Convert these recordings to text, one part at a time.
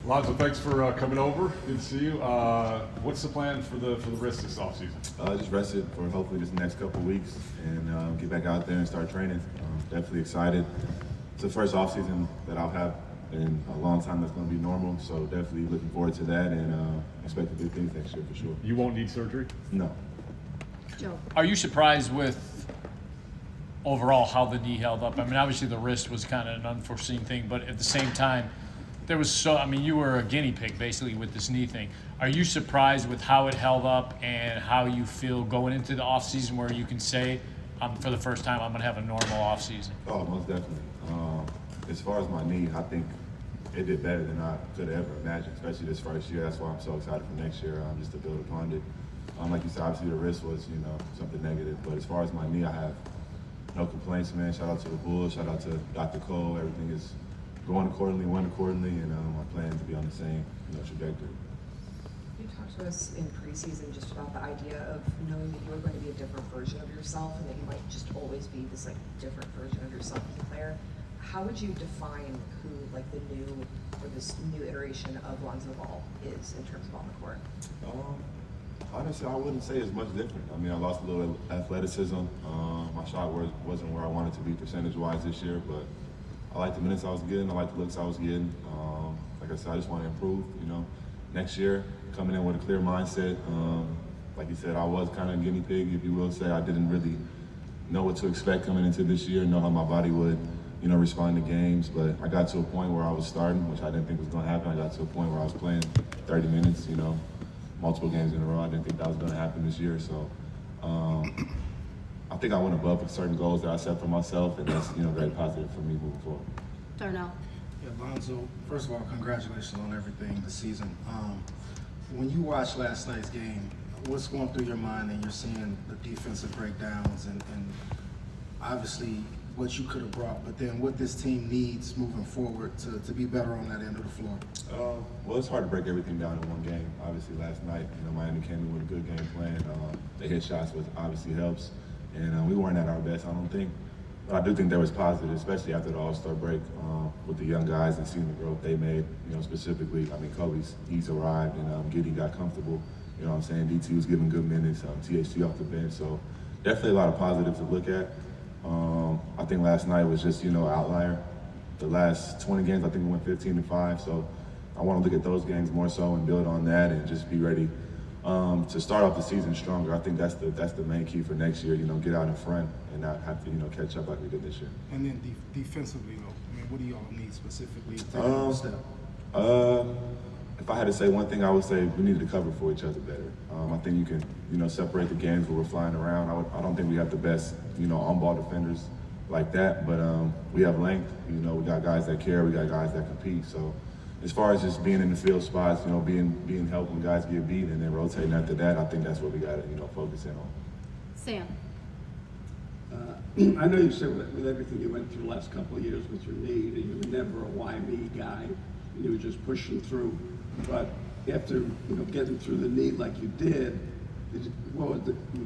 Lonzo, thanks for coming over. Good to see you. What's the plan for the wrist this offseason? Just rested for hopefully this next couple of weeks and get back out there and start training. Definitely excited. It's the first offseason that I'll have in a long time that's going to be normal, so definitely looking forward to that and expect to do things next year for sure. You won't need surgery? No. Joe. Are you surprised with overall how the knee held up? I mean, obviously the wrist was kind of an unforeseen thing, but at the same time, you were a guinea pig basically with this knee thing. Are you surprised with how it held up and how you feel going into the offseason where you can say, for the first time, I'm going to have a normal offseason? Oh, most definitely. As far as my knee, I think it did better than I could have ever imagined, especially this first year. That's why I'm so excited for next year, just to build upon it. Like you said, obviously the wrist was, something negative, but as far as my knee, I have no complaints, man. Shout out to the Bulls, shout out to Dr. Cole. Everything is going accordingly, went accordingly, and I plan to be on the same trajectory. You talked to us in preseason just about the idea of knowing that you were going to be a different version of yourself and that you might just always be this different version of yourself as a player. How would you define who this new iteration of Lonzo Ball is in terms of on the court? Honestly, I wouldn't say it's much different. I mean, I lost a little athleticism. My shot wasn't where I wanted to be percentage-wise this year, but I like the minutes I was getting. I like the looks I was getting. Like I said, I just want to improve. Next year, coming in with a clear mindset. Like you said, I was kind of a guinea pig, if you will say. I didn't really know what to expect coming into this year, know how my body would, respond to games. But I got to a point where I was starting, which I didn't think was going to happen. I got to a point where I was playing 30 minutes, multiple games in a row. I didn't think that was going to happen this year. So I think I went above certain goals that I set for myself, and that's, very positive for me moving forward. Darnell. Yeah, Lonzo, first of all, congratulations on everything this season. When you watched last night's game, what's going through your mind and you're seeing the defensive breakdowns and obviously what you could have brought, but then what this team needs moving forward to be better on that end of the floor? Well, it's hard to break everything down in one game. Obviously, last night, Miami came in with a good game plan. The hit shots obviously helps, and we weren't at our best, I don't think. But I do think there was positive, especially after the All-Star break, with the young guys and seeing the growth they made. Specifically, he's arrived, and Giddey got comfortable. DT was giving good minutes, THT off the bench, so definitely a lot of positives to look at. I think last night was just, outlier. The last 20 games, I think we went 15-5, so I want to look at those games more so and build on that and just be ready to start off the season stronger. I think that's the main key for next year, get out in front and not have to, catch up like we did this year. And then defensively, though, what do y'all need specifically to take a step? If I had to say one thing, I would say we needed to cover for each other better. I think you can, separate the games where we're flying around. I don't think we have the best, on-ball defenders like that, but we have length. We got guys that care, we got guys that compete. So as far as just being in the field spots, being helped when guys get beat and then rotating after that, I think that's what we got to, focus in on. Sam. I know you said with everything you went through the last couple of years with your knee, that you were never a why me guy, and you were just pushing through. But after getting through the knee like you did do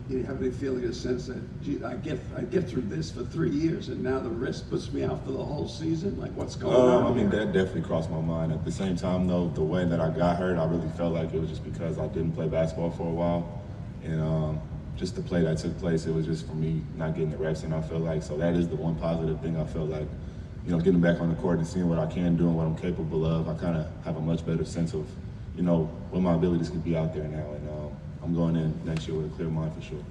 you have any feeling, a sense that, gee, I get through this for 3 years, and now the wrist puts me out for the whole season? Like, what's going on? That definitely crossed my mind. At the same time, though, the way that I got hurt, I really felt like it was just because I didn't play basketball for a while, and just the play that took place, it was just for me not getting the reps, and I feel like, so that is the one positive thing. I feel like, getting back on the court and seeing what I can do and what I'm capable of, I kind of have a much better sense of, what my abilities could be out there now, and I'm going in next year with a clear mind for sure.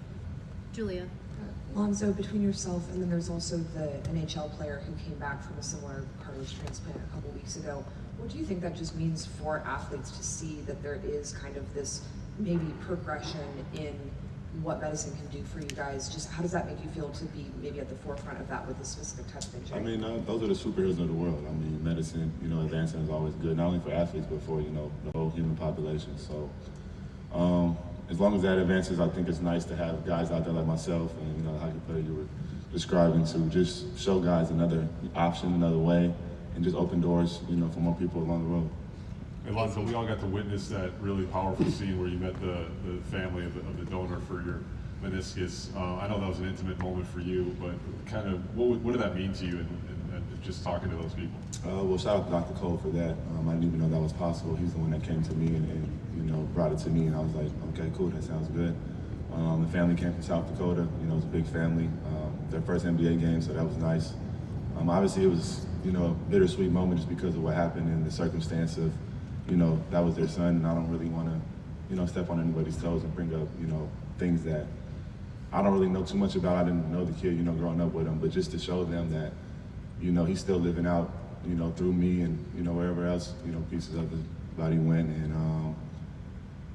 Julia. Lonzo, between yourself and then there's also the NHL player who came back from a similar cartilage transplant a couple weeks ago, what do you think that just means for athletes to see that there is kind of this maybe progression in what medicine can do for you guys? Just how does that make you feel to be maybe at the forefront of that with this specific type of injury? Those are the superheroes of the world. Medicine, advancing is always good, not only for athletes, but for, the whole human population. So, as long as that advances, I think it's nice to have guys out there like myself and, the hockey player you were describing, to just show guys another option, another way, and just open doors, for more people along the road. And Lonzo, we all got to witness that really powerful scene where you met the family of the donor for your meniscus. I know that was an intimate moment for you, but kind of what did that mean to you in just talking to those people? Well, shout out to Dr. Cole for that. I didn't even know that was possible. He's the one that came to me and brought it to me, and I was like, okay, cool, that sounds good. The family came from South Dakota. It was a big family. Their first NBA game, so that was nice. Obviously, it was a bittersweet moment just because of what happened and the circumstance of that was their son, and I don't really want to step on anybody's toes and bring up things that I don't really know too much about. I didn't know the kid growing up with him, but just to show them that he's still living out through me and wherever else pieces of his body went, and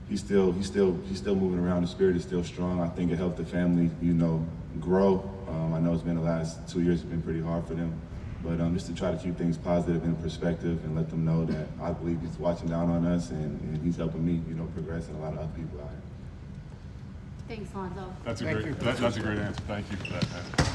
he's still moving around. The spirit is still strong. I think it helped the family grow. I know it's been the last 2 years have been pretty hard for them, but just to try to keep things positive in perspective and let them know that I believe he's watching down on us and he's helping me progress and a lot of other people out here. Thanks, Lonzo. That's a great answer. Thank you for that, man.